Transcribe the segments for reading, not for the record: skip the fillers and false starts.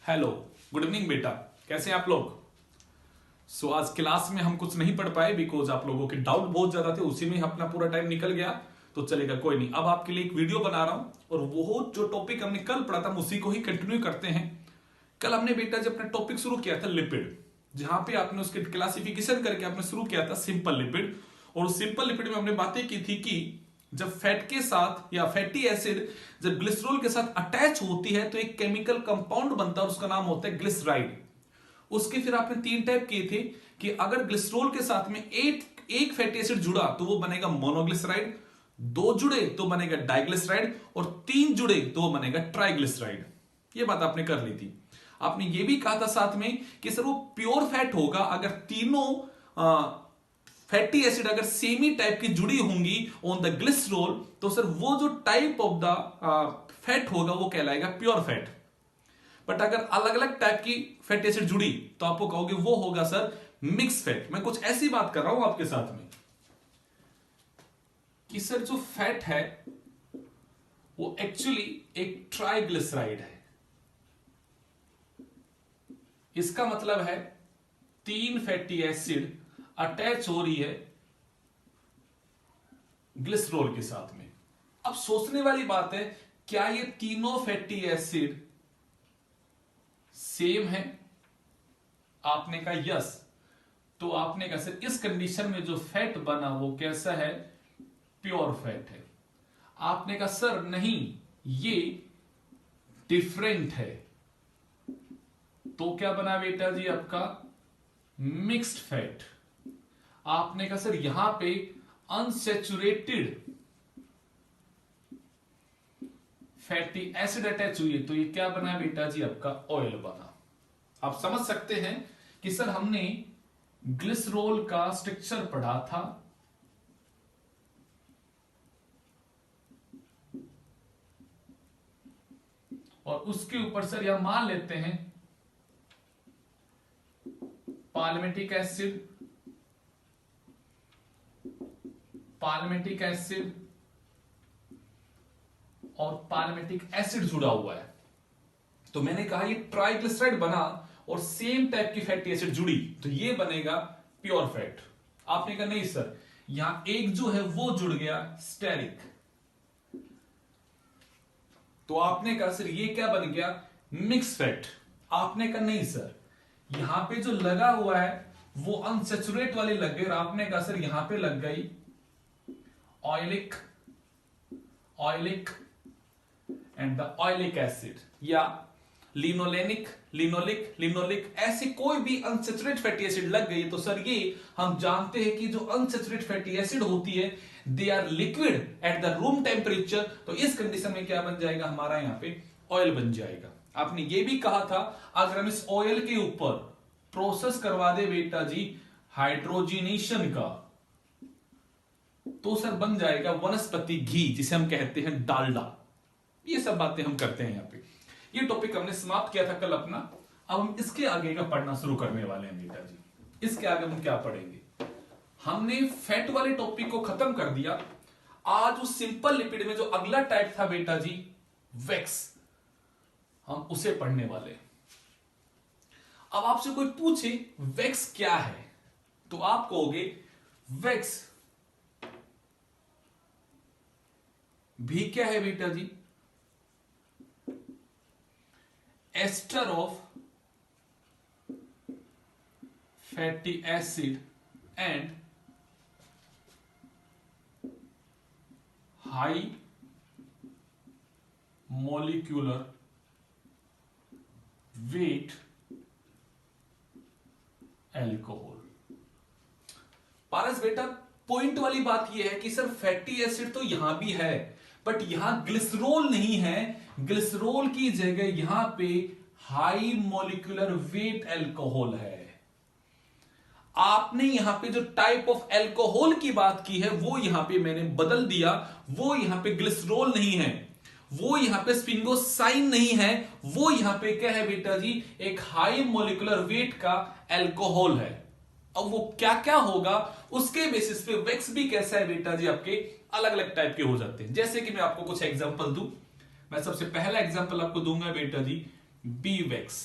Hello, good evening बेटा। कैसे हैं आप लोग? आज क्लास में हम कुछ नहीं पढ़ पाए बिकॉज आप लोगों के डाउट बहुत ज्यादा थे, उसी में अपना पूरा टाइम निकल गया। तो चलेगा, कोई नहीं। अब आपके लिए एक वीडियो बना रहा हूं और वो जो टॉपिक हमने कल पढ़ा था उसी को ही कंटिन्यू करते हैं। कल हमने बेटा जब अपना टॉपिक शुरू किया था लिपिड, जहां पे आपने उसके क्लासिफिकेशन करके आपने शुरू किया था सिंपल लिपिड। और उस सिंपल लिपिड में हमने बातें की थी कि जब फैट के साथ या फैटी एसिड जब ग्लिसरॉल के साथ अटैच होती है तो एक केमिकल कंपाउंड बनता है और उसका नाम होता है ग्लिसराइड। उसके फिर आपने तीन टाइप किए थे कि अगर ग्लिसरॉल के साथ में एक फैटी एसिड जुड़ा तो वो बनेगा मोनोग्लिसराइड, दो जुड़े तो बनेगा डाइग्लिसराइड और तीन जुड़े तो वो बनेगा ट्राइग्लिसराइड। ये बात आपने कर ली थी। आपने ये भी कहा था साथ में कि सर वो प्योर फैट होगा अगर तीनों फैटी एसिड अगर सेम ही टाइप की जुड़ी होंगी ऑन द ग्लिसरॉल, तो सर वो जो टाइप ऑफ द फैट होगा वो कहलाएगा प्योर फैट। बट अगर अलग अलग टाइप की फैटी एसिड जुड़ी तो आपको कहोगे वो होगा सर मिक्स फैट। मैं कुछ ऐसी बात कर रहा हूं आपके साथ में कि सर जो फैट है वो एक्चुअली एक ट्राइग्लिसराइड है। इसका मतलब है तीन फैटी एसिड अटैच हो रही है ग्लिसरॉल के साथ में। अब सोचने वाली बात है, क्या ये तीनों फैटी एसिड सेम है? आपने कहा यस। तो आपने कहा सर इस कंडीशन में जो फैट बना वो कैसा है? प्योर फैट है। आपने कहा सर नहीं, ये डिफरेंट है। तो क्या बना बेटा जी आपका? Mixed fat. आपने कहा सर यहां पे अनसैचुरेटेड फैटी एसिड अटैच हुई है तो ये क्या बना बेटा जी आपका? ऑयल बना। आप समझ सकते हैं कि सर हमने ग्लिसरॉल का स्ट्रक्चर पढ़ा था, और उसके ऊपर सर यहां मान लेते हैं पालमेटिक एसिड और पालमेटिक एसिड जुड़ा हुआ है। तो मैंने कहा ये ट्राइग्लिसराइड बना और सेम टाइप की फैटी एसिड जुड़ी तो ये बनेगा प्योर फैट। आपने कहा नहीं सर, यहां एक जो है वो जुड़ गया स्टेरिक। तो आपने कहा सर ये क्या बन गया? Mix fat. आपने कहा नहीं सर, यहां पे जो लगा हुआ है वो अनसैचुरेट वाली लग गई और आपने कहा सर यहां पे लग गई oleic and the oleic acid या लिनोलिक ऐसे कोई भी अनसैचुरेट फैटी एसिड लग गई तो सर ये हम जानते हैं कि जो अनसैचुरेट फैटी एसिड होती है they are liquid at the room temperature. तो इस कंडीशन में क्या बन जाएगा? हमारा यहां पे ऑयल बन जाएगा। आपने ये भी कहा था अगर हम इस ऑयल के ऊपर प्रोसेस करवा दे बेटा जी हाइड्रोजिनेशन का तो सर बन जाएगा वनस्पति घी, जिसे हम कहते हैं डालडा। ये सब बातें हम करते हैं यहां पे। ये टॉपिक हमने समाप्त किया था कल अपना। अब हम इसके आगे का पढ़ना शुरू करने वाले हैं बेटा जी। इसके आगे हम क्या पढ़ेंगे? हमने फैट वाले टॉपिक को खत्म कर दिया। आज उस सिंपल लिपिड में जो अगला टाइप था बेटा जी वैक्स, हम उसे पढ़ने वाले हैं। अब आपसे कोई पूछे वैक्स क्या है तो आप कहोगे वैक्स भी क्या है बेटा जी? Ester of fatty acid and high molecular weight alcohol. Paras बेटा पॉइंट वाली बात यह है कि सर फैटी एसिड तो यहां भी है बट यहां ग्लिसरॉल नहीं है। ग्लिसरॉल की जगह यहां पे हाई मॉलिक्यूलर वेट एल्कोहल है। आपने यहां पे जो टाइप ऑफ एल्कोहल की बात की है वो यहां पे मैंने बदल दिया। वो यहां पे ग्लिसरॉल नहीं है, वो यहां पे स्फिंगोसाइन नहीं है, वो यहां पे क्या है बेटा जी? एक हाई मॉलिक्यूलर वेट का एल्कोहल है। अब वो क्या क्या होगा उसके बेसिस पे वैक्स भी कैसा है बेटा जी आपके अलग अलग टाइप के हो जाते हैं। जैसे कि मैं आपको कुछ एग्जांपल दूं। मैं सबसे पहला एग्जांपल आपको दूंगा बेटा जी बी वैक्स।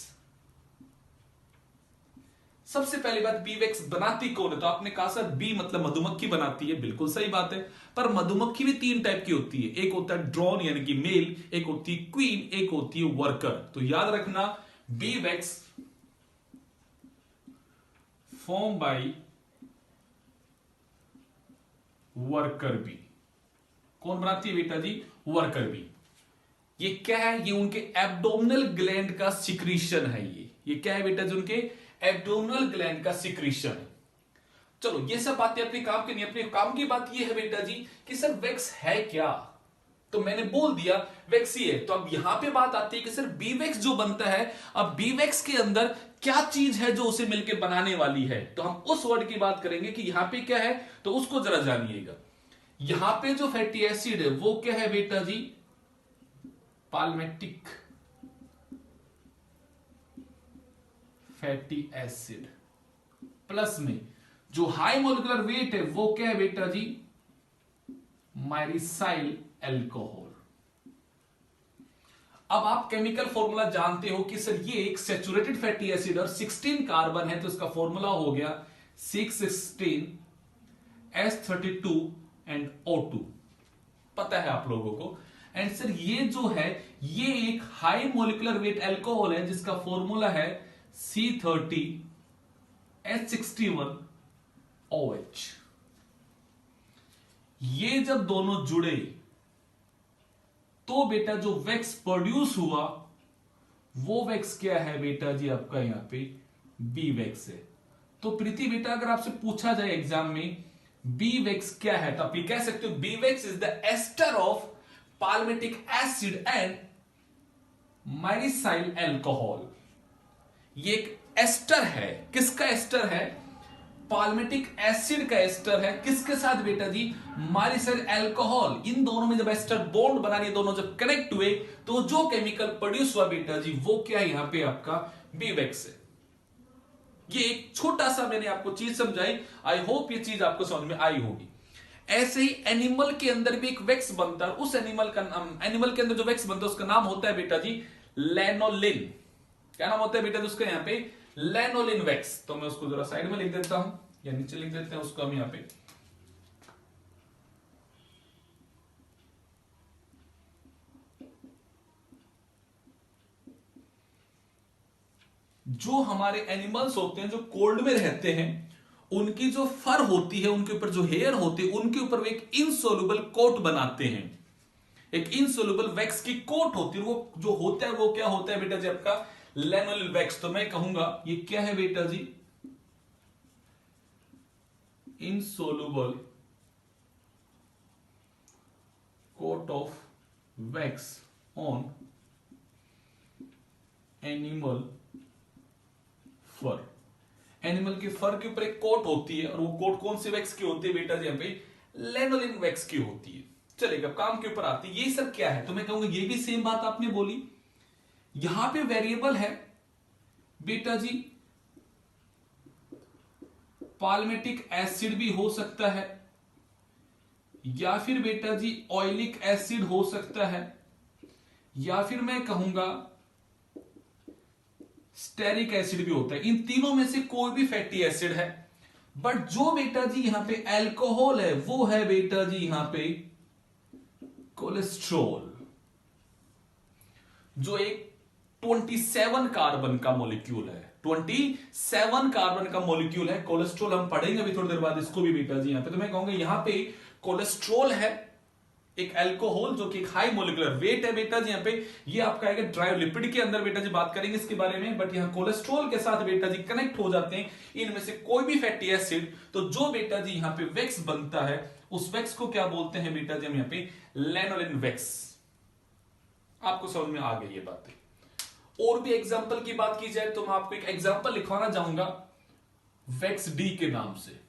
सबसे पहली बात, बी वैक्स बनाती कौन है? तो आपने कहा सर बी मतलब मधुमक्खी बनाती है, बिल्कुल सही बात है। पर मधुमक्खी भी तीन टाइप की होती है, एक होता है ड्रोन यानी कि मेल, एक होती है क्वीन, एक होती है वर्कर। तो याद रखना, B wax form by worker bee. कौन बनाती है बेटा जी? Worker bee. ये क्या है? ये उनके एब्डोमिनल ग्लैंड का सिक्रीशन है। ये क्या है बेटा जी? उनके एब्डोमिनल ग्लैंड का सिक्रीशन है। चलो ये सब बातें अपने काम की नहीं, अपने काम की बात ये है बेटा जी कि सर वैक्स है क्या? तो मैंने बोल दिया वैक्स ही है। तो अब यहां पे बात आती है कि सर बी वैक्स जो बनता है, अब बी वैक्स के अंदर क्या चीज है जो उसे मिलकर बनाने वाली है? तो हम उस वर्ड की बात करेंगे कि यहां पे क्या है, तो उसको जरा जानिएगा। यहां पे जो फैटी एसिड है वो क्या है बेटा जी? Palmitic fatty acid. प्लस में जो हाई मोलिकुलर वेट है वो क्या है बेटा जी? माइरिसाइल एल्कोहल। अब आप केमिकल फॉर्मूला जानते हो कि सर ये एक सैचुरेटेड फैटी एसिड और 16 कार्बन है, तो इसका फॉर्मूला हो गया 616 S32 एंड O2। पता है आप लोगों को। एंड सर ये जो है ये एक हाई मोलिकुलर वेट एल्कोहल है जिसका फॉर्मूला है C30 H61 OH। ये जब दोनों जुड़े तो बेटा जो वैक्स प्रोड्यूस हुआ वो वैक्स क्या है बेटा जी? आपका यहां पे बी वैक्स है। तो प्रीति बेटा अगर आपसे पूछा जाए एग्जाम में बी वैक्स क्या है, तो आप ये कह सकते हो bee wax is the ester of palmitic acid and myricyl alcohol. ये एक एस्टर है। किसका एस्टर है? पाल्मेटिक एसिड का एस्टर है। किसके साथ बेटा जी? माइरिसाइल एल्कोहल। इन दोनों में जब एस्टर बॉन्ड बना लिए, दोनों जब कनेक्ट हुए तो जो केमिकल प्रोड्यूस हुआ बेटा जी वो क्या है? यहां पे आपका बी वैक्स है। ये एक छोटा सा मैंने आपको चीज समझाई, आई होप ये चीज आपको समझ में आई होगी। ऐसे ही एनिमल के अंदर भी एक वैक्स बनता है। उस एनिमल का नाम, एनिमल के अंदर जो वैक्स बनता है उसका नाम होता है बेटा जी लैनोलिन। क्या नाम होता है बेटा जी उसका? यहां पे लैनोलिन वैक्स। तो मैं उसको जरा साइड में लिख देता हूं या नीचे लिख देते हैं उसको हम यहां पे। जो हमारे एनिमल्स होते हैं जो कोल्ड में रहते हैं, उनकी जो फर होती है, उनके ऊपर जो हेयर होती है, उनके ऊपर वो एक इनसोल्युबल कोट बनाते हैं। एक इनसोल्युबल वैक्स की कोट होती है। वो जो होता है वो क्या होता है बेटा जी? आपका लैनोलिन वैक्स। तो मैं कहूंगा ये क्या है बेटा जी? Insoluble coat of wax on animal fur. Animal के फर के ऊपर एक कोट होती है और वो कोट कौन सी वैक्स की होती है बेटा जी? यहां पे लैनोलिन वैक्स की होती है। चलेगा, काम के ऊपर आती है। ये सर क्या है? तो मैं कहूंगा ये भी सेम बात आपने बोली। यहां पे वेरिएबल है बेटा जी पाल्मेटिक एसिड भी हो सकता है, या फिर बेटा जी ऑयलिक एसिड हो सकता है, या फिर मैं कहूंगा स्टेरिक एसिड भी होता है। इन तीनों में से कोई भी फैटी एसिड है। बट जो बेटा जी यहां पे अल्कोहल है वो है बेटा जी यहां पे कोलेस्ट्रॉल, जो एक 27 कार्बन का मॉलिक्यूल है। 27 कार्बन का मॉलिक्यूल है कोलेस्ट्रॉल। हम पढ़ेंगे अभी थोड़ी देर बाद इसको भी बेटा जी यहां पे। तो मैं कहूंगा यहां पे कोलेस्ट्रॉल है, एक अल्कोहल जो कि एक हाई मोलिकुलर वेट है बेटा जी यहां पे। ये आपका आएगा ड्राइवलिपिड के अंदर बेटा जी, बात करेंगे इसके बारे में। बट यहां कोलेस्ट्रॉल के साथ बेटा जी कनेक्ट हो जाते हैं इनमें से कोई भी फैटी एसिड। तो जो बेटा जी यहां पे वैक्स बनता है उस वैक्स को क्या बोलते हैं बेटा जी? हम यहां पे लैनोलिन वैक्स। आपको समझ में आ गई ये बातें। और भी एग्जाम्पल की बात की जाए तो मैं आपको एक एग्जाम्पल लिखवाना चाहूंगा वैक्स डी के नाम से।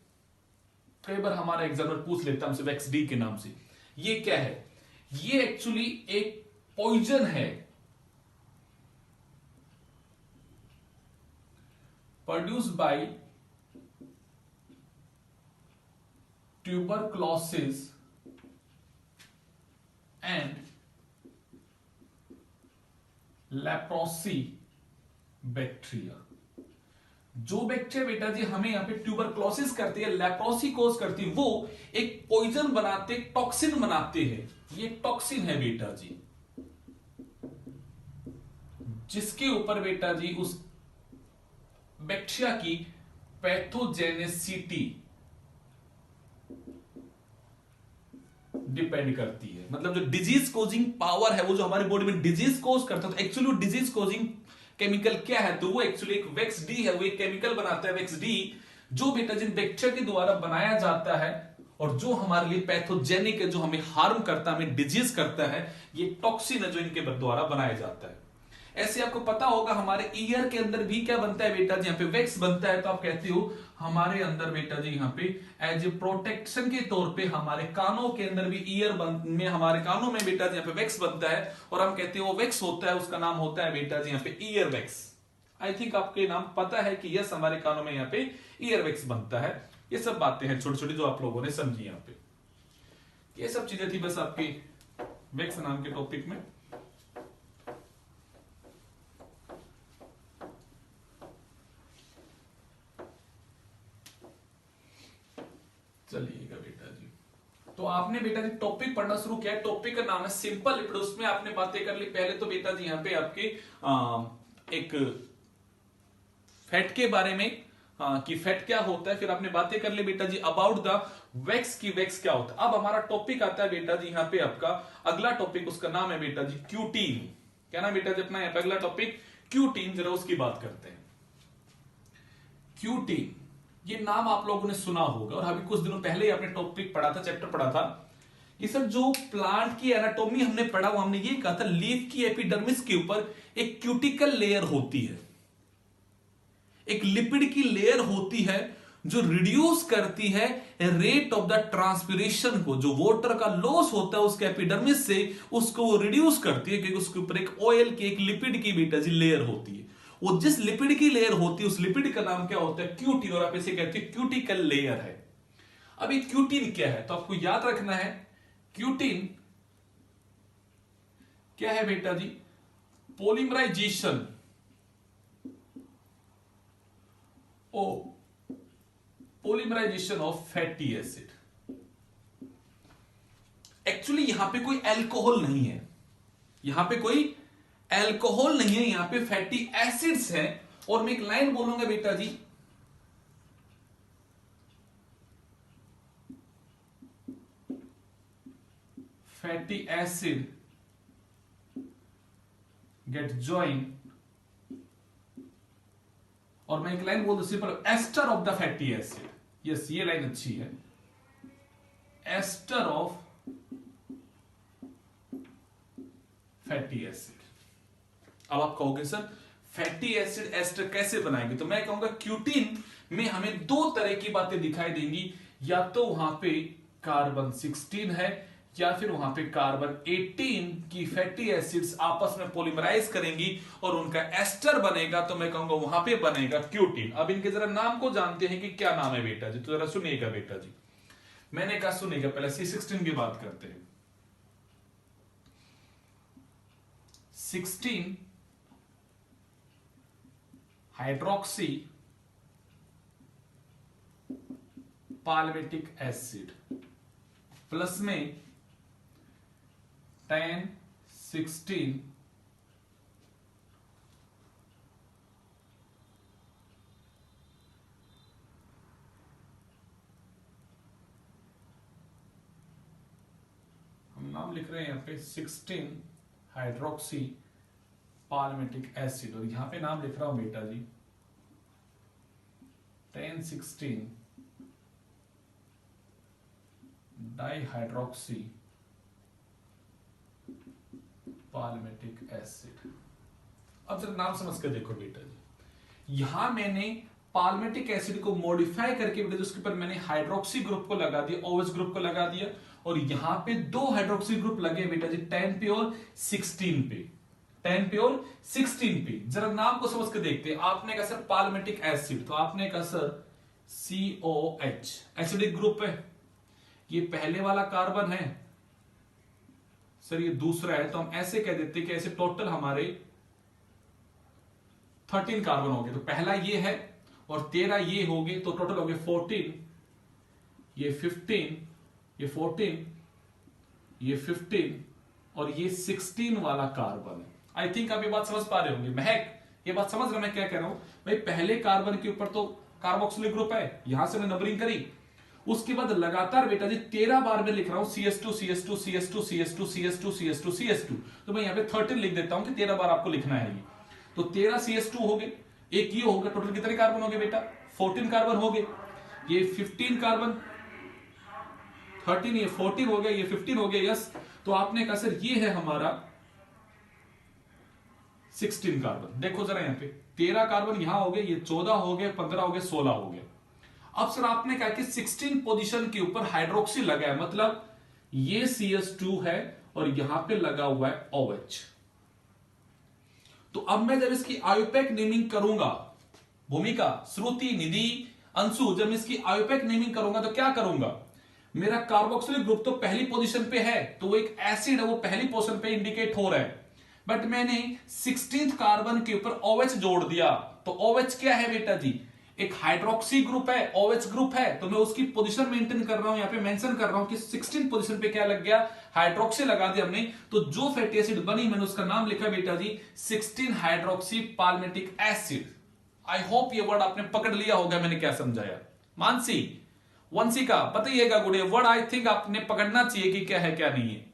कई बार हमारा एग्जाम्पल पूछ लेता है हमसे वैक्स डी के नाम से। ये क्या है? ये एक्चुअली एक पॉइजन है produce by tuberculosis and leprosy bacteria. जो बैक्टीरिया बेटा जी हमें यहां पे ट्यूबरक्लोसिस करती है, लेप्रोसी कोज करती है, वो एक पॉइजन बनाते, टॉक्सिन बनाते हैं। ये टॉक्सिन है बेटा जी, जिसके ऊपर बेटा जी उस बैक्टीरिया की पैथोजेनेसिटी डिपेंड करती है। मतलब जो डिजीज कोजिंग पावर है, वो जो हमारी बॉडी में डिजीज कोज करता है, तो एक्चुअली डिजीज कोजिंग केमिकल क्या है, तो वो एक्चुअली एक वेक्स डी है। वो एक केमिकल बनाता है वेक्स डी, जो बेटा जिन बैक्टीरिया के द्वारा बनाया जाता है और जो हमारे लिए पैथोजेनिक है, जो हमें हार्म करता है, हमें डिजीज करता है, ये टॉक्सिन है जो इनके द्वारा बनाया जाता है। ऐसे आपको पता होगा हमारे ईयर के अंदर भी क्या बनता है बेटा जी, यहाँ पे वैक्स बनता है। तो आप कहते हो हमारे अंदर बेटा जी यहाँ पे एज ए प्रोटेक्शन के तौर पे हमारे कानों के अंदर भी में हमारे कानों में बेटा जी यहाँ पे वैक्स बनता है, और हम कहते हैं वो वैक्स होता है, उसका नाम होता है बेटा जी यहाँ पे ईयर वैक्स। आई थिंक आपके नाम पता है कि यस, हमारे कानों में यहाँ पे ईयर वैक्स बनता है। ये सब बातें हैं छोटी छोटी जो आप लोगों ने समझी यहाँ पे। ये सब चीजें थी बस आपकी वैक्स नाम के टॉपिक में। चलिएगा बेटा जी, तो आपने बेटा जी टॉपिक पढ़ना शुरू किया है। टॉपिक का नाम है सिंपल लिपिड, उसमें आपने बातें कर ली। पहले तो बेटा जी यहाँ पे आपके एक फैट के बारे में कि फैट क्या होता है, फिर आपने बातें कर ली बेटा जी अबाउट द वैक्स की वैक्स क्या होता है। अब हमारा टॉपिक आता है बेटा जी यहाँ पे आपका अगला टॉपिक, उसका नाम है बेटा जी क्यूटीन। क्या नाम बेटा जी अपना यहाँ पे अगला टॉपिक क्यूटीन, जरा उसकी बात करते हैं। क्यूटीन, ये नाम आप लोगों ने सुना होगा, और अभी कुछ दिनों पहले ही आपने टॉपिक पढ़ा था, चैप्टर पढ़ा था कि सर जो प्लांट की एनाटॉमी हमने पढ़ा, वो हमने ये कहा था लीफ की एपिडर्मिस के ऊपर एक क्यूटिकल लेयर होती है, एक लिपिड की लेयर होती है जो रिड्यूस करती है रेट ऑफ द ट्रांसपिरेशन को। जो वाटर का लॉस होता है उसके एपिडर्मिस से, उसको वो रिड्यूस करती है, क्योंकि उसके ऊपर एक ऑयल की, एक लिपिड की बेटा जी लेयर होती है। वो जिस लिपिड की लेयर होती है, उस लिपिड का नाम क्या होता है, क्यूटीन, और आप इसे कहते हैं क्यूटिकल लेयर है। अब ये क्यूटीन क्या है, तो आपको याद रखना है क्यूटीन क्या है बेटा जी, polymerization of fatty acid. Actually यहां पे कोई अल्कोहल नहीं है, यहां पे कोई अल्कोहल नहीं है, यहां पे फैटी एसिड्स हैं। और मैं एक लाइन बोलूंगा बेटा जी, फैटी एसिड गेट जॉइन, और मैं एक लाइन बोल दूं simple, ester of the fatty acid. Yes, ये लाइन अच्छी है, एस्टर ऑफ फैटी एसिड। अब आप कहोगे सर फैटी एसिड एस्टर कैसे बनाएंगे, तो मैं कहूंगा क्यूटीन में हमें दो तरह की बातें दिखाई देंगी, या तो वहां पे कार्बन 16 है, या फिर वहां पे कार्बन 18 की फैटी एसिड्स आपस में पॉलीमराइज करेंगी और उनका एस्टर बनेगा, तो मैं कहूंगा वहां पे बनेगा क्यूटीन। अब इनके जरा नाम को जानते हैं कि क्या नाम है बेटा जी, तो जरा सुनिएगा बेटा जी। मैंने कहा सुनिएगा, पहले C16 की बात करते हैं। 16 हाइड्रोक्सी पाल्मेटिक एसिड प्लस में 10-16 हम नाम लिख रहे हैं यहां पे 16 हाइड्रोक्सी पाल्मेटिक एसिड, और यहां पे नाम लिख रहा हूं बेटा जी 10-16 डाइहाइड्रोक्सी पाल्मेटिक एसिड। अब जरा नाम समझ कर देखो बेटा जी, यहां मैंने पाल्मेटिक एसिड को मॉडिफाई करके बेटा उसके ऊपर मैंने हाइड्रोक्सी ग्रुप को लगा दिया, OH ग्रुप को लगा दिया, और यहां पे दो हाइड्रोक्सी ग्रुप लगे बेटा जी 10 पे और 16 पे, 10 पे और 16 पे। जरा नाम को समझ के देखते हैं। आपने कहा सर पाल्मेटिक एसिड, तो आपने कहा सर COH एसिडिक ग्रुप है, ये पहले वाला कार्बन है सर, ये दूसरा है, तो हम ऐसे कह देते कि ऐसे टोटल हमारे 13 कार्बन हो गए। तो पहला ये है और 13 ये हो गए, तो टोटल हो गए 14, ये 15, ये 14, ये 15 और ये 16 वाला कार्बन है। आई थिंक आप ये बात समझ पा रहे होंगे। महक ये बात समझ रहे मैं क्या कह रहा हूं भाई? पहले कार्बन के ऊपर तो कार्बोक्सिलिक ग्रुप है, यहां से मैं नंबरिंग करी, उसके बाद लगातार बेटा जी 13 बार में लिख रहा हूं CS2 CS2 CS2 CS2 CS2 CS2 CS2, तो मैं यहां पे 13 लिख देता हूं कि 13 बार आपको लिखना है ये। तो 13 CS2 हो गए, एक ये हो गया, टोटल कितने कार्बन हो गए बेटा? 14 कार्बन हो गए। ये 15 कार्बन, 13, ये 14 हो गया, ये 15 हो गया। यस, तो आपने कहा सर ये है हमारा 16 कार्बन। देखो जरा यहां पे 13 कार्बन यहां हो गए, ये 14 हो गए, 15 हो गए, 16 हो गए। अब सर आपने कहा कि 16 पोजीशन के ऊपर हाइड्रोक्सी लगा है, मतलब ये CS2 है और यहां पे लगा हुआ है OH। तो अब मैं जब इसकी आयुपैक नेमिंग करूंगा, भूमिका, श्रुति, निधि, अंशु, जब इसकी आयुपैक नेमिंग करूंगा तो क्या करूंगा? मेरा कार्बोक्सिलिक ग्रुप तो पहली पोजीशन पे है, तो वो एक एसिड है, वो पहली पोजीशन पे इंडिकेट हो रहा है, बट मैंने 16th कार्बन के ऊपर OH जोड़ दिया। तो OH क्या है बेटा जी? एक हाइड्रोक्सी ग्रुप है, OH ग्रुप है, तो मैं उसकी पोजीशन मेंटेन कर रहा हूं, यहां पे मेंशन कर रहा हूं कि 16 पोजीशन पे क्या लग गया? हाइड्रोक्सी लगा दिया हमने। तो जो फैटी एसिड बनी मैंने उसका नाम लिखा बेटा जी 16 hydroxy palmitic acid. I hope ये वर्ड आपने पकड़ लिया होगा मैंने क्या समझाया। मानसी, वंशिका, बताइएगा गुड़े, वर्ड आई थिंक आपने पकड़ना चाहिए कि क्या है क्या नहीं है।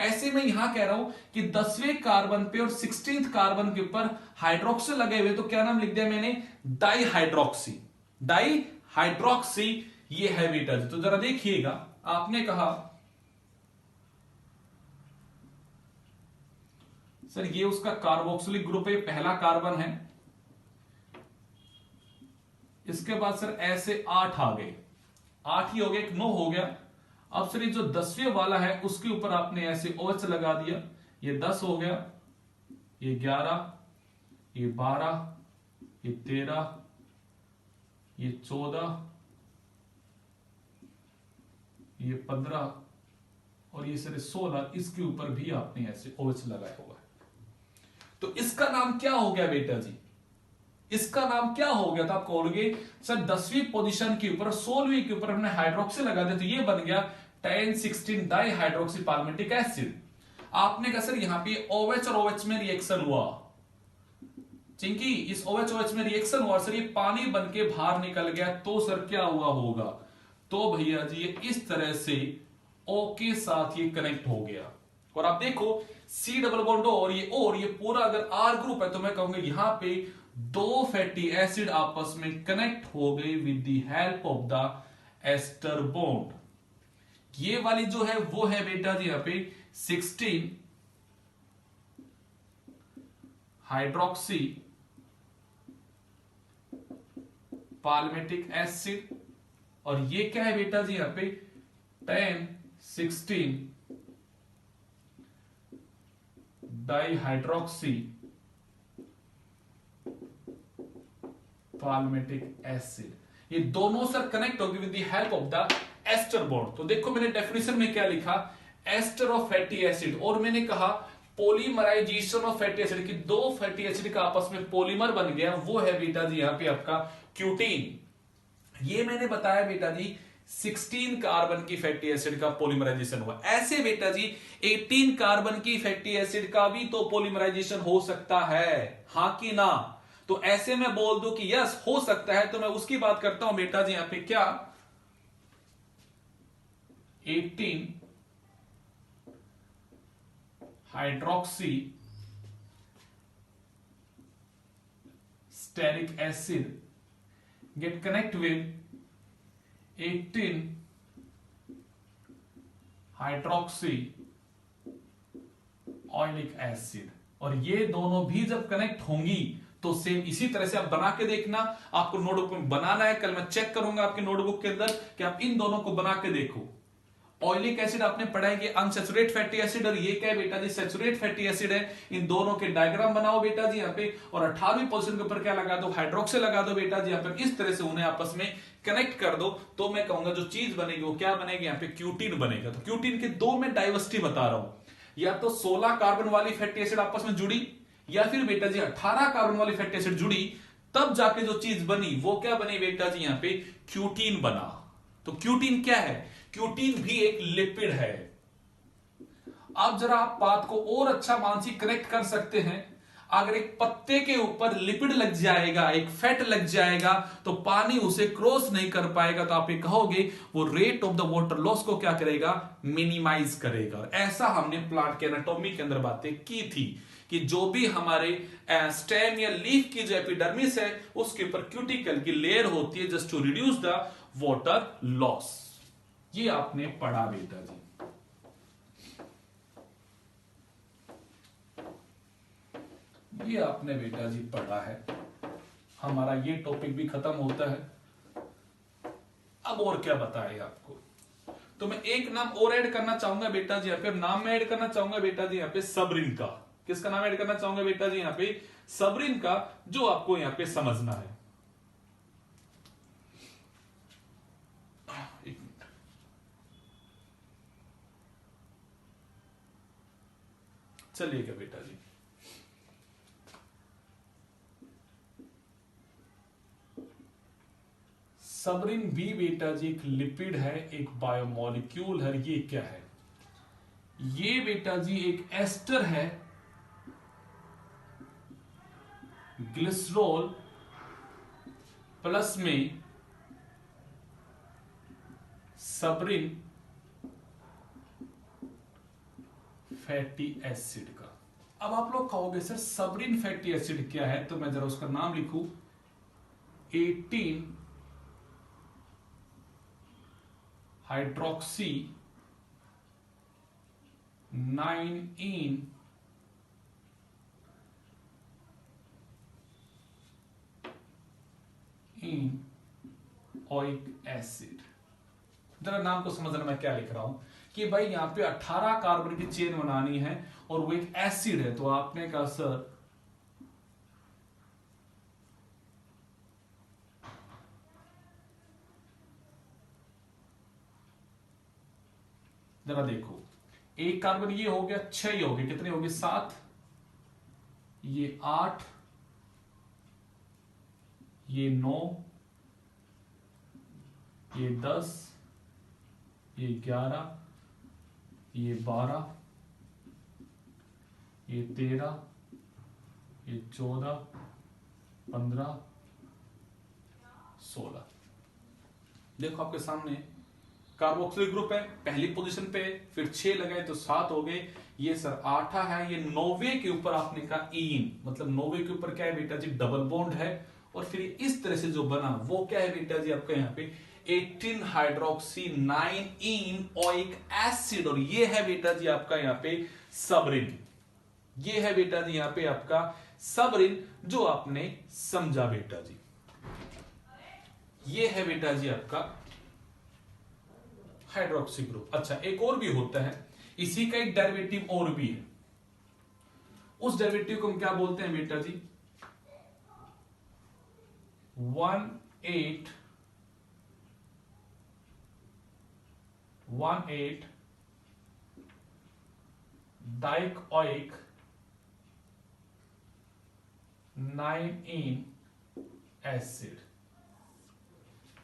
ऐसे में यहां कह रहा हूं कि 10वें कार्बन पे और 16th कार्बन के ऊपर हाइड्रोक्सी लगे हुए, तो क्या नाम लिख दिया मैंने? डाईहाइड्रोक्सी। डाईहाइड्रोक्सी ये है बेटा जी। तो जरा देखिएगा, आपने कहा सर ये उसका कार्बोक्सिलिक ग्रुप है, पहला कार्बन है। इसके बाद सर ऐसे 8 आ गए, 8 ही हो गए, 9 हो गया। अब सर ये जो 10वें वाला है उसके ऊपर आपने ऐसे OH लगा दिया, ये 10 हो गया, ये 11, ये 12, ये 13, ये 14, ये 15 और ये सर 16, इसके ऊपर भी आपने ऐसे OH लगाया हुआ है। तो इसका नाम क्या हो गया बेटा जी? इसका नाम क्या हो गया था? आप कहोगे सर 10वीं पोजीशन के ऊपर 16वीं के ऊपर हमने हाइड्रोक्सी लगा दिया, तो ये बन गया 10-16 डाईहाइड्रोक्सी पाल्मेटिक एसिड। आपने कहा सर यहां पे OH और OH में रिएक्शन हुआ, चिंकी इस OH OH में रिएक्शन हुआ सर, ये पानी बन के बाहर निकल गया, तो सर क्या हुआ होगा? तो भैया जी ये इस तरह से O के साथ ये कनेक्ट हो गया। और आप देखो C डबल बॉन्ड और ये पूरा अगर R ग्रुप है, तो मैं कहूंगा यहां पे 2 फैटी एसिड आपस में कनेक्ट हो गए with the help of the ester bond. ये वाली जो है वो है बेटा जी यहां पे 16 हाइड्रोक्सी पाल्मेटिक एसिड, और ये क्या है बेटा जी यहां पे 10-16 डाईहाइड्रोक्सी पाल्मेटिक एसिड। ये दोनों सर कनेक्ट होगी with the help of the ester bond. तो देखो मैंने डेफिनेशन में क्या लिखा? एस्टर ऑफ फैटी एसिड, और मैंने कहा पॉलीमराइजेशन ऑफ फैटी एसिड की 2 फैटी एसिड का आपस में पॉलीमर बन गया, वो है बेटा जी यहां पे आपका क्यूटीन। ये मैंने बताया बेटा जी 16 कार्बन की फैटी एसिड का पॉलीमराइजेशन हुआ। ऐसे बेटा जी 18 कार्बन की फैटी एसिड का भी तो पॉलीमराइजेशन हो सकता है, हां कि ना? तो ऐसे में बोल दो कि यस हो सकता है, तो मैं उसकी बात करता हूं बेटा जी यहां पे क्या 18 hydroxy stearic acid get connect with 18 hydroxy oleic acid, और ये दोनों भी जब कनेक्ट होंगी तो सेम इसी तरह से आप बना के देखना। आपको नोटबुक में बनाना है, कल मैं चेक करूंगा आपके नोटबुक के अंदर कि आप इन दोनों को बना के देखो। ऑयलिक एसिड आपने पढ़ा है कि अनसैचुरेट फैटी एसिड, और ये क्या है बेटा जी सैचुरेट फैटी एसिड है। इन दोनों के डायग्राम बनाओ बेटा जी यहाँ पे, और 18वीं पोजीशन के ऊपर क्या लगा दो? हाइड्रोक्सी लगा दो बेटा जी यहाँ पे। इस तरह से उन्हें आपस में कनेक्ट कर दो, तो मैं कहूंगा जो चीज बनेगी वो क्या बनेगी? यहाँ पे क्यूटीन बनेगा। तो क्यूटीन के 2 में डाइवर्सिटी बता रहा हूं, या तो 16 कार्बन वाली फैटी एसिड आपस में जुड़ी, या फिर बेटा जी 18 कार्बन वाली फैटी एसिड जुड़ी, तब जाके जो चीज बनी वो क्या बनी बेटा जी, यहां पे क्यूटीन बना। तो क्यूटीन क्या है? क्यूटीन भी एक लिपिड है। अब जरा आप बात को और अच्छा मानसिक कनेक्ट कर सकते हैं। अगर एक पत्ते के ऊपर लिपिड लग जाएगा, एक फैट लग जाएगा, तो पानी उसे क्रॉस नहीं कर पाएगा, तो आप ये कहोगे वो rate of the water loss को क्या करेगा? मिनिमाइज करेगा। ऐसा हमने प्लांट के एनाटॉमी के अंदर बातें की थी कि जो भी हमारे स्टेम या लीफ की जो एपिडर्मिस है उसके ऊपर क्यूटिकल की लेयर होती है just to reduce the water loss. ये आपने पढ़ा बेटा जी। ये आपने बेटा जी पढ़ा है। हमारा ये टॉपिक भी खत्म होता है। अब और क्या बताए आपको? तो मैं एक नाम और ऐड करना चाहूंगा बेटा जी यहां पे। नाम में ऐड करना चाहूंगा बेटा जी यहां पे सबरिन का। किसका नाम ऐड करना चाहूंगा बेटा जी यहां पे? सबरिन का, जो आपको यहां पे समझना है। एक मिनट, चलिएगा बेटा जी। सबरिन भी बेटा जी एक लिपिड है, एक बायोमोलिक्यूल है। ये क्या है? ये बेटा जी एक एस्टर है, ग्लिसरॉल प्लस में सबरिन फैटी एसिड का। अब आप लोग कहोगे सर सबरिन फैटी एसिड क्या है? तो मैं जरा उसका नाम लिखूं, 18 हाइड्रोक्सी 9 इन ओइक एसिड। जरा नाम को समझना मैं क्या लिख रहा हूं कि भाई यहां पे 18 कार्बन की चेन बनानी है और वो एक एसिड है। तो आपने कहा सर जरा देखो, एक कार्बन ये हो गया, 6 ही हो गए, कितने हो गए? 7, ये 8, ये 9, ये 10, ये 11, ये 12, ये 13, ये 14, 15, 16। देखो आपके सामने कार्बोक्सिलिक ग्रुप है, पहली पोजीशन पे, फिर 6 लगाए तो 7 हो गए। ये सर 8 है, ये 9वें के ऊपर आपने कहा इन, मतलब 9वें के ऊपर क्या है बेटा जी? डबल बॉन्ड है। और फिर इस तरह से जो बना वो क्या है बेटा जी आपका यहाँ पे? 18 हाइड्रोक्सी 9 इन ओइक एसिड। और ये है बेटा जी आपका यहाँ पे सबरिन। ये है बेटा जी यहाँ पे आपका सबरिन, जो आपने समझा बेटा जी। ये है बेटा जी आपका हाइड्रोक्सी ग्रुप। अच्छा, एक और भी होता है, इसी का एक डेरिवेटिव और भी है। उस डेरिवेटिव को हम क्या बोलते हैं बेटा जी? 1,8 डाइकोइक 9 इन एसिड।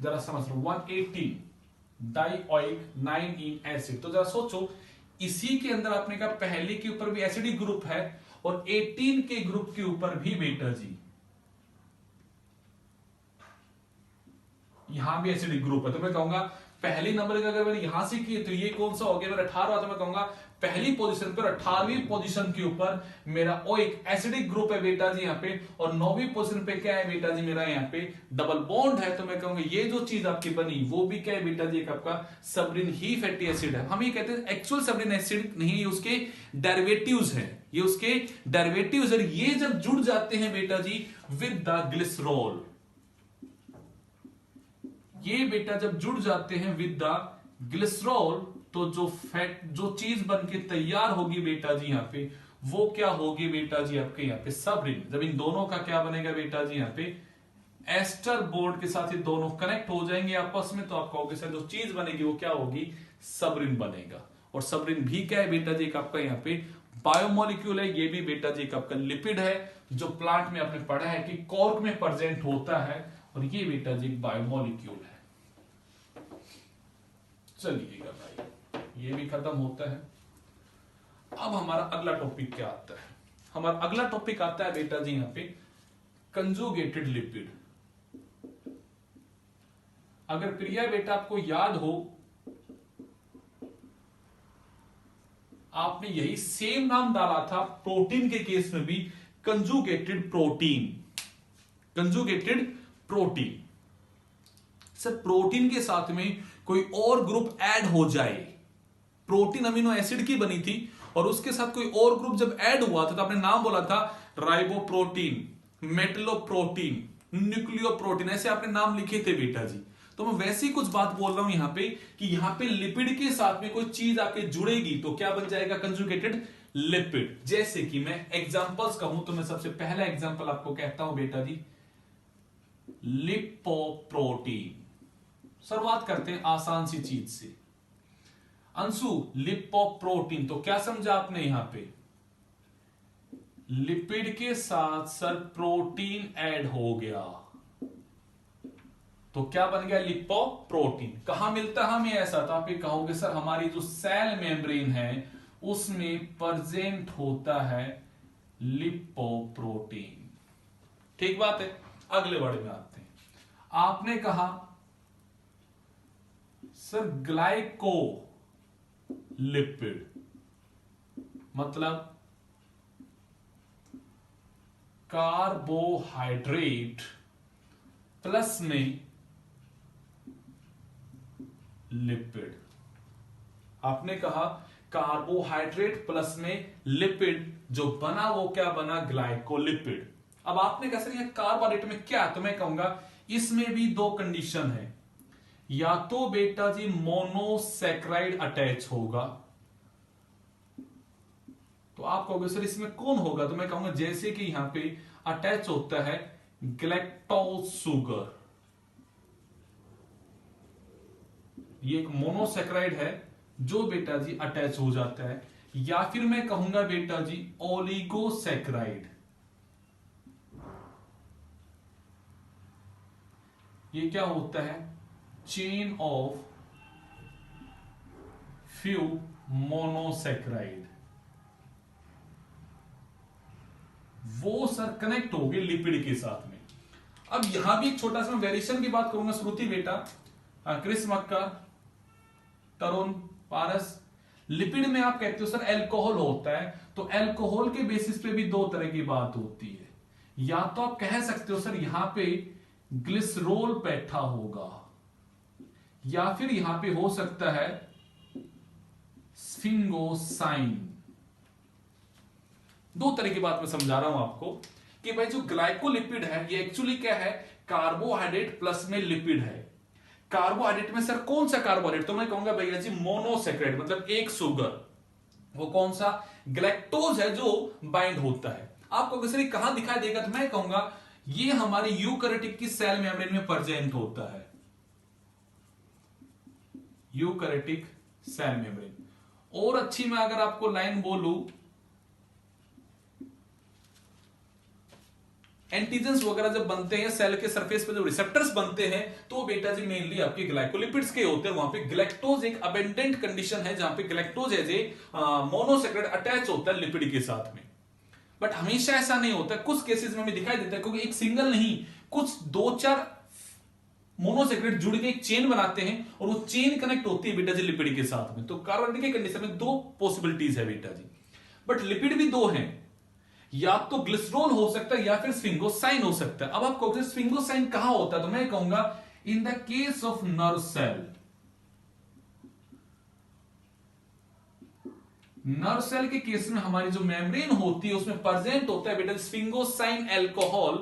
जरा समझ लो, 180 डाइओइक 9 इन एसिड। तो जरा सोचो, इसी के अंदर आपने कहा पहले के ऊपर भी एसिडिक ग्रुप है और 18 के ग्रुप के ऊपर भी बेटा जी यहां भी एसिडिक ग्रुप है। तो मैं कहूंगा पहली नंबर का अगर मैंने यहां से की तो ये कौन सा हो गया मेरा 18। तो मैं कहूंगा पहली पोजीशन पर 18वीं पोजीशन के ऊपर मेरा ओ एक एसिडिक ग्रुप है बेटा जी यहाँ पे, और 9वीं पोजीशन पे क्या है बेटा जी मेरा यहाँ पे डबल बॉन्ड है। तो मैं कहूंगा ये जो चीज आपकी बनी वो भी क्या है बेटा जी? एक आपका सबरिन ही फैटी एसिड है। हम ये कहते हैं एक्चुअल सबरिन एसिड नहीं, उसके डेरिवेटिव्स है, ये उसके डेरिवेटिव्स है। ये जब जुड़ जाते हैं बेटा जी विद द ग्लिसरॉल, ये बेटा जब जुड़ जाते हैं विद द ग्लिसरॉल, तो जो फैट जो चीज बन के तैयार होगी बेटा जी यहाँ पे वो क्या होगी बेटा जी आपके यहाँ पे सबरिन। जब इन दोनों का क्या बनेगा बेटा जी यहाँ पे एस्टर बॉन्ड के साथ ये दोनों कनेक्ट हो जाएंगे आपस में, तो आप कहोगे सर जो चीज बनेगी वो क्या होगी? सबरिन बनेगा। और सबरिन भी क्या है बेटा जी? एक आपका यहाँ पे बायोमोलिक्यूल है, ये भी बेटा जी एक आपका लिपिड है जो प्लांट में आपने पढ़ा है कि कॉर्क में प्रेजेंट होता है, और ये बेटा जी बायोमोलिक्यूल है। चलिएगा भाई, ये भी खत्म होता है। अब हमारा अगला टॉपिक क्या आता है? हमारा अगला टॉपिक आता है बेटा जी यहां पे कंजुगेटेड लिपिड। अगर प्रिया बेटा आपको याद हो, आपने यही सेम नाम डाला था प्रोटीन के केस में भी, conjugated protein. Conjugated protein, sir protein के साथ में कोई और ग्रुप ऐड हो जाए, प्रोटीन अमीनो एसिड की बनी थी और उसके साथ कोई और ग्रुप जब ऐड हुआ था तो आपने नाम बोला था राइबोप्रोटीन, मेटलोप्रोटीन, न्यूक्लियोप्रोटीन, ऐसे आपने नाम लिखे थे बेटा जी। तो मैं वैसी कुछ बात बोल रहा हूं यहां पे कि यहां पे लिपिड के साथ में कोई चीज आके जुड़ेगी तो क्या बन जाएगा? Conjugated lipid. जैसे कि मैं एग्जांपल्स कहूं तो मैं सबसे पहला एग्जांपल आपको कहता हूं बेटा जी लिपोप्रोटीन। शुरुआत करते हैं आसान सी चीज से। अंशु, लिपोप्रोटीन तो क्या समझा आपने? यहां पे लिपिड के साथ सर प्रोटीन ऐड हो गया तो क्या बन गया? लिपोप्रोटीन। कहां मिलता है हमें ऐसा? तो आप ये कहोगे सर हमारी जो सेल मेम्ब्रेन है उसमें प्रेजेंट होता है लिपोप्रोटीन। ठीक बात है। अगले वर्ड में आते हैं। आपने कहा सर ग्लाइको लिपिड, मतलब कार्बोहाइड्रेट प्लस में लिपिड। आपने कहा कार्बोहाइड्रेट प्लस में लिपिड, जो बना वो क्या बना? ग्लाइकोलिपिड। अब आपने कहा सर ये कार्बोहाइड्रेट में क्या? तो मैं कहूंगा इसमें भी दो कंडीशन है, या तो बेटा जी मोनोसैकेराइड अटैच होगा, तो आप कहोगे सर इसमें कौन होगा? तो मैं कहूंगा जैसे कि यहां पे अटैच होता है गैलेक्टोज शुगर, ये एक मोनोसैकेराइड है जो बेटा जी अटैच हो जाता है, या फिर मैं कहूंगा बेटा जी ओलिगोसैकेराइड। ये क्या होता है? चेन ऑफ फ्यू मोनोसैकेराइड, वो सर कनेक्ट हो गए लिपिड के साथ में। अब यहां भी एक छोटा सा वेरिएशन की बात करूंगा। श्रुति बेटा, क्रिस मक्का, तरुण, पारस, लिपिड में आप कहते हो सर एल्कोहल होता है, तो एल्कोहल के बेसिस पे भी दो तरह की बात होती है। या तो आप कह सकते हो सर यहां पे ग्लिसरोल बैठा होगा, या फिर यहां पे हो सकता है स्फिंगोसाइन। दो तरह की बात मैं समझा रहा हूं आपको कि भाई जो ग्लाइकोलिपिड है ये एक्चुअली क्या है? कार्बोहाइड्रेट प्लस में लिपिड है। कार्बोहाइड्रेट में सर कौन सा कार्बोहाइड्रेट? तो मैं कहूंगा भैया जी मोनोसैकेराइड, मतलब एक शुगर। वो कौन सा? गैलेक्टोज है जो बाइंड होता है। आपको सर कहां दिखाई देगा? तो मैं कहूंगा ये हमारे यूकैरियोटिक की सेल मेम्ब्रेन में प्रेजेंट होता है, यूकैरियोटिक सेल मेम्ब्रेन। और अच्छी मैं अगर आपको लाइन बोलूं, एंटीजेंस वगैरह जब बनते हैं सेल के सरफेस पे, जो रिसेप्टर्स बनते हैं, तो बेटा जी मेनली आपके ग्लाइकोलिपिड्स के होते हैं। वहां पे ग्लैक्टोज एक अबेंडेंट कंडीशन है जहां पे galactose as a monosaccharide attach होता है लिपिड के साथ में। बट हमेशा ऐसा नहीं होता, कुछ केसेस में हमें दिखाई देता है, क्योंकि एक सिंगल नहीं, कुछ दो चार मोनोसैकेराइड जुड़ के एक चेन बनाते हैं और वो चेन कनेक्ट होती है बेटा जी लिपिड के साथ में। तो कार्बोहाइड्रेट के कंडीशन में दो पॉसिबिलिटीज है बेटा जी, बट लिपिड भी दो हैं, या तो ग्लिसरॉल हो सकता है या फिर स्फिंगोसाइन हो सकता है। अब आप कहोगे स्फिंगोसाइन कहां होता है? तो मैं कहूंगा in the case of nerve cell. Nerve cell के केस में हमारी जो मेम्ब्रेन होती है उसमें प्रेजेंट होता है बेटा स्फिंगोसाइन अल्कोहल,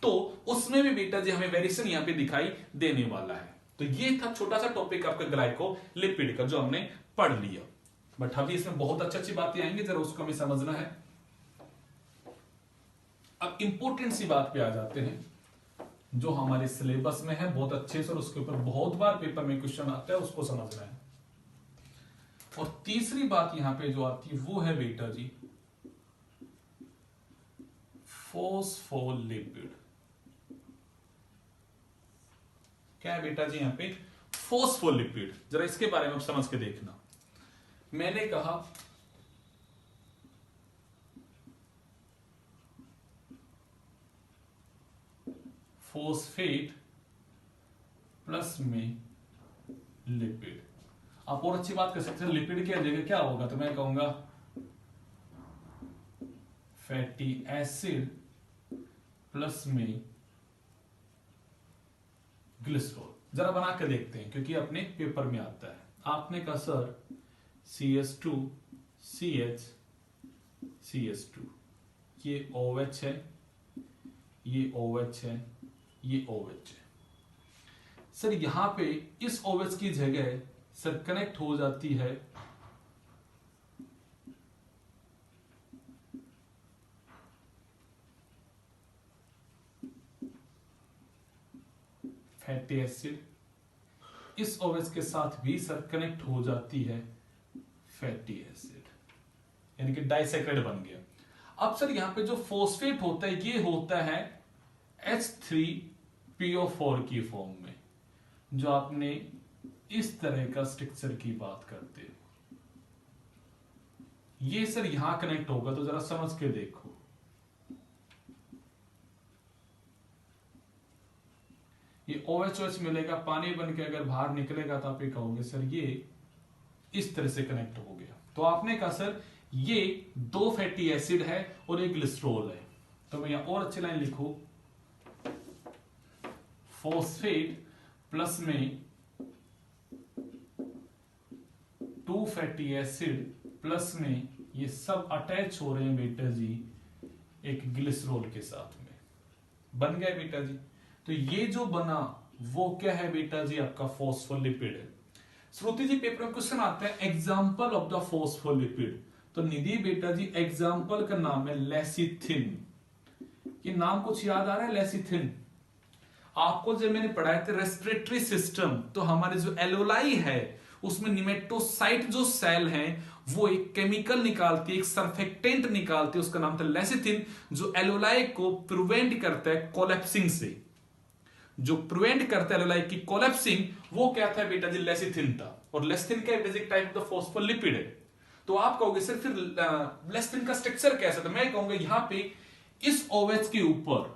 तो उसमें भी बेटा जी हमें वेरिएशन यहां पे दिखाई देने वाला है। तो ये था छोटा सा टॉपिक आपका ग्लाइकोलिपिड का जो हमने पढ़ लिया, बट अभी इसमें बहुत अच्छी अच्छी बातें आएंगी, जरा उसको हमें समझना है। अब इंपॉर्टेंट सी बात पे आ जाते हैं जो हमारे सिलेबस में है बहुत अच्छे से, और उसके ऊपर बहुत बार पेपर में क्वेश्चन आता है, उसको समझना है। और तीसरी बात यहां पे जो आती है वो है बेटा जी फोस्फोलिपिड। क्या है बेटा जी यहां पे? फोस्फोलिपिड। जरा इसके बारे में आप समझ के देखना। मैंने कहा फोस्फेट प्लस में लिपिड। आप और अच्छी बात कर सकते हैं, लिपिड की जगह क्या होगा, तो मैं कहूंगा फैटी एसिड प्लस में ग्लिसरॉल। जरा बना के देखते हैं क्योंकि अपने पेपर में आता है। आपने कहा सर CH2 CH CH2, ये OH है, ये OH है, ये OH है। सर यहां पे इस OH की जगह सर कनेक्ट हो जाती है फैटी एसिड, इस OH के साथ भी सर कनेक्ट हो जाती है फैटी एसिड, यानी कि डाइसैकराइड बन गया। अब सर यहां पे जो फोस्फेट होता है ये होता है H3PO4 की फॉर्म में, जो आपने इस तरह का स्ट्रक्चर की बात करते हो। ये सर यहां कनेक्ट होगा, तो जरा समझ के देखो। ये OH मिलेगा, पानी बन के अगर बाहर निकलेगा तो आप ये कहोगे सर ये इस तरह से कनेक्ट हो गया। तो आपने कहा सर ये दो फैटी एसिड है और एक ग्लिसरॉल है, तो मैं यहां और अच्छी लाइन लिखू, फॉस्फेट प्लस में 2 फैटी एसिड प्लस में ये सब अटैच हो रहे हैं बेटा जी एक ग्लिसरॉल के साथ में, बन गया बेटा जी। तो ये जो बना वो क्या है बेटा जी? आपका फॉस्फोलिपिड है। श्रुति जी पेपर में क्वेश्चन आता है एग्जांपल ऑफ द फॉस्फोलिपिड, तो निधि बेटा जी एग्जांपल का नाम है लेसिथिन। ये नाम कुछ याद आ रहा है? लेसिथिन आपको जब मैंने पढ़ाया था रेस्पिरेटरी सिस्टम, तो हमारे जो एलोलाई है उसमें निमेटोसाइट जो सेल है वो एक केमिकल निकालती है, एक सर्फेक्टेंट निकालती है, उसका नाम था लेसिथिन, जो एलोलाई को प्रिवेंट करता है कोलैप्सिंग से। जो प्रिवेंट करता है एलोलाई की कोलैप्सिंग, वो क्या था बेटा जी? लेसिथिन था। और लेसिथिन का बेसिक टाइप ऑफ फॉस्फोलिपिड है। तो आप कहोगे सर फिर लेसिथिन का स्ट्रक्चर कैसा था? मैं कहूंगा यहां पे इस OH के ऊपर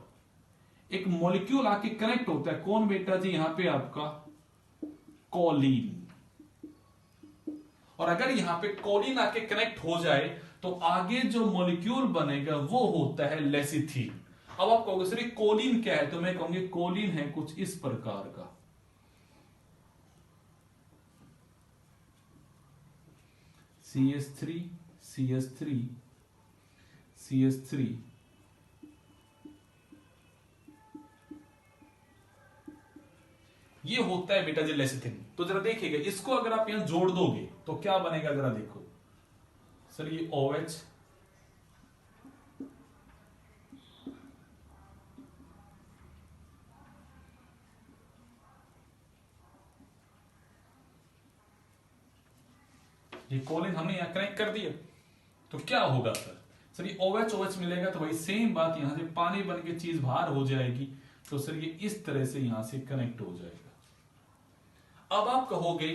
एक मॉलिक्यूल आके कनेक्ट होता है। कौन बेटा जी? यहां पे आपका कोलिन। और अगर यहां पे कोलिन आके कनेक्ट हो जाए तो आगे जो मॉलिक्यूल बनेगा वो होता है लेसिथिन। अब आप कहोगे सर कोलिन क्या है? तो मैं कहूंगी कोलिन है कुछ इस प्रकार का, CH3 CH3 CH3, ये होता है बेटा जी लेसिथिन। तो जरा देखिएगा इसको अगर आप यहां जोड़ दोगे तो क्या बनेगा, जरा देखो सर ये OH, ये कोलिन हमने यहां कनेक्ट कर दिया, तो क्या होगा सर? सर ये OH मिलेगा, तो भाई सेम बात यहां से पानी बन के चीज बाहर हो जाएगी, तो सर ये इस तरह से यहां से कनेक्ट हो जाएगा। अब आप कहोगे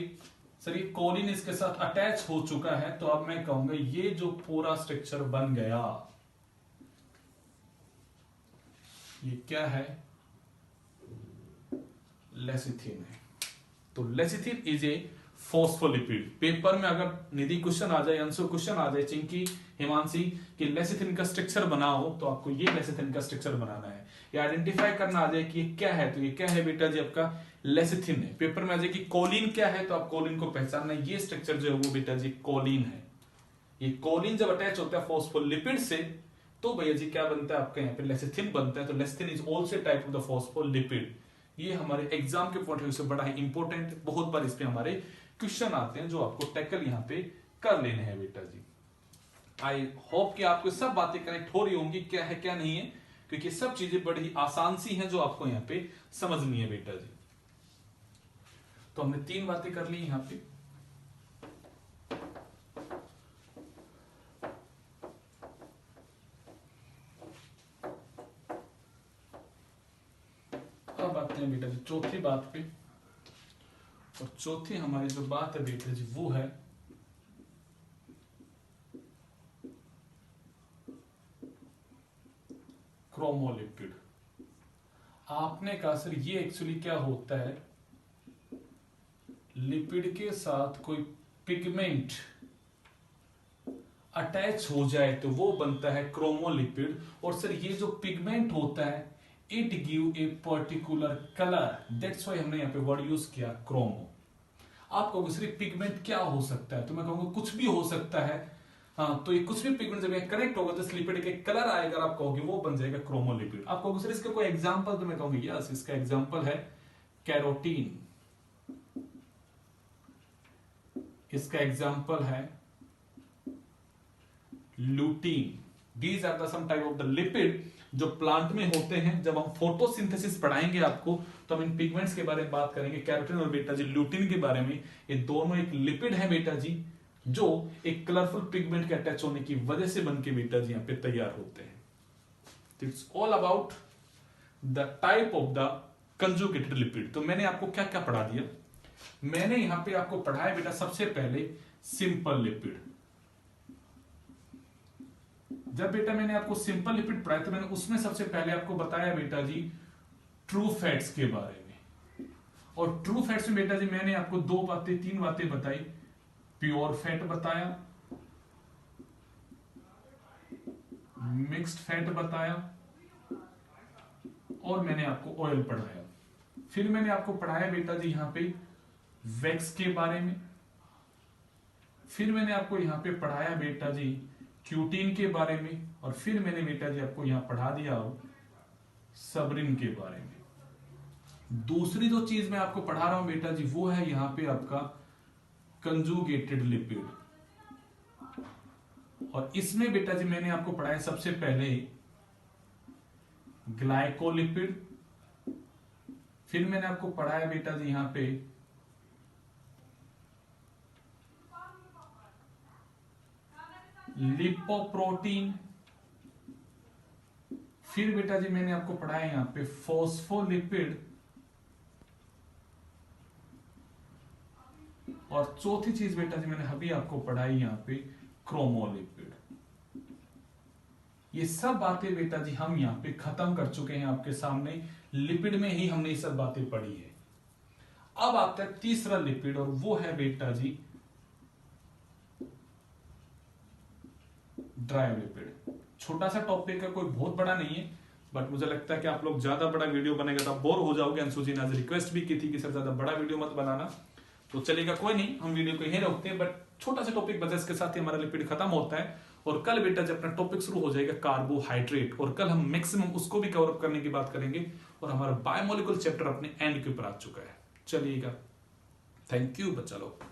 सर ये कोलिन इसके साथ अटैच हो चुका है, तो अब मैं कहूंगा ये जो पूरा स्ट्रक्चर बन गया ये क्या है? लेसिथिन है। तो lecithin is a phospholipid. Paper में अगर निधि क्वेश्चन आ जाए, आंसर क्वेश्चन आ जाए चिंकी हिमांशी कि लेसिथिन का स्ट्रक्चर बनाओ, तो आपको ये लेसिथिन का स्ट्रक्चर बनाना है। या आइडेंटिफाई करना आ जाए कि ये क्या है, तो ये क्या है बेटा जी? आपका लेसिथिन है। पेपर में आ जाए कि कोलिन क्या है, तो आप कोलिन को पहचानना, ये स्ट्रक्चर जो है वो बेटा जी कोलिन है। ये कोलिन जब अटैच होता है फॉस्फोलिपिड से, तो भैया जी क्या बनता है आपका यहाँ पे? लेसिथिन बनता है। तो lecithin is also type of the phospholipid. ये हमारे एग्जाम के पॉइंट ऑफ व्यू से बड़ा ही इंपॉर्टेंट, बहुत बार इस पे हमारे क्वेश्चन आते हैं जो आपको टैकल यहां पे कर लेने हैं बेटा जी। आई होप कि आपको सब बातें कनेक्ट हो रही होंगी, क्या है क्या नहीं है, क्योंकि सब चीजें बड़ी आसान सी हैं जो आपको यहां पे समझनी है बेटा जी। तो हमने 3 बातें कर ली यहां पे। अब आते हैं बेटा जी चौथी बात पे। और चौथी हमारी जो बात है बेटा जी वो है क्रोमोलिपिड। आपने कहा सर ये एक्चुअली क्या होता है, लिपिड के साथ कोई पिगमेंट अटैच हो जाए तो वो बनता है क्रोमोलिपिड। और सर ये जो पिगमेंट होता है it give a particular colour, that's why हमने यहां पे वर्ड यूज किया क्रोमो। आप कहोगे सर पिगमेंट क्या हो सकता है, तो मैं कहूंगा कुछ भी हो सकता है। हाँ, तो ये कुछ भी पिगमेंट जब ये कनेक्ट होगा तो लिपिड के कलर आएगा, आप कहोगे वो बन जाएगा क्रोमोलिपिड। आप कहोगे सर इसका कोई एग्जांपल, तो मैं कहूंगी यस, इसका एग्जांपल है कैरोटीन, इसका एग्जांपल है lutein. These are the some type of the lipid जो प्लांट में होते हैं। जब हम फोटोसिंथेसिस पढ़ाएंगे आपको तो हम इन पिगमेंट्स के बारे में बात करेंगे, कैरोटीन और बेटा जी लुटीन के बारे में। ये दोनों एक लिपिड है बेटा जी जो एक कलरफुल पिगमेंट के अटैच होने की वजह से बनके बेटा जी यहां पे तैयार होते हैं। It's all about the type of the conjugated lipid. तो मैंने आपको क्या क्या पढ़ा दिया, मैंने यहां पे आपको पढ़ाया बेटा सबसे पहले सिंपल लिपिड। जब बेटा मैंने आपको सिंपल लिपिड पढ़ाया तो मैंने उसमें सबसे पहले आपको बताया बेटा जी ट्रू फैट्स के बारे में। और ट्रू फैट्स में बेटा जी मैंने आपको तीन बातें बताई। प्योर फैट बताया, मिक्स्ड फैट बताया और मैंने आपको ऑयल पढ़ाया। फिर मैंने आपको पढ़ाया बेटा जी यहां पे वैक्स के बारे में। फिर मैंने आपको यहां पे पढ़ाया बेटा जी क्यूटीन के बारे में। और फिर मैंने बेटा जी आपको यहां पढ़ा दिया सबरिन के बारे में। दूसरी जो चीज मैं आपको पढ़ा रहा हूं बेटा जी वो है यहां पे आपका कंजुगेटेड लिपिड। और इसमें बेटा जी मैंने आपको पढ़ाया सबसे पहले ग्लाइकोलिपिड। फिर मैंने आपको पढ़ाया बेटा जी यहां पे लिपोप्रोटीन। फिर बेटा जी मैंने आपको पढ़ाया यहां पे फॉस्फोलिपिड। और चौथी चीज बेटा जी मैंने अभी आपको पढ़ाई यहां पे क्रोमोलिपिड। ये सब बातें बेटा जी हम यहां पे खत्म कर चुके हैं आपके सामने। लिपिड में ही हमने ये सब बातें पढ़ी है। अब आता है तीसरा लिपिड और वो है बेटा जी ड्राई लिपिड। छोटा सा टॉपिक है, कोई बहुत बड़ा नहीं है, बट मुझे लगता है कि आप लोग ज्यादा बड़ा वीडियो बनेगा तो आप बोर हो जाओगे। अंशु जी ने आज रिक्वेस्ट भी की थी कि सर ज्यादा बड़ा वीडियो मत बनाना, तो चलेगा कोई नहीं, हम वीडियो को यहीं रोकते हैं। बट छोटा सा टॉपिक बचा, इसके साथ ही हमारा लिपिड खत्म होता है। और कल बेटा जब अपना टॉपिक शुरू हो जाएगा कार्बोहाइड्रेट, और कल हम मैक्सिमम उसको भी कवर अप करने की बात करेंगे। और हमारा बायोमोलिकुलर चैप्टर अपने एंड के ऊपर आ चुका है। चलिएगा, थैंक यू बच्चा लोग।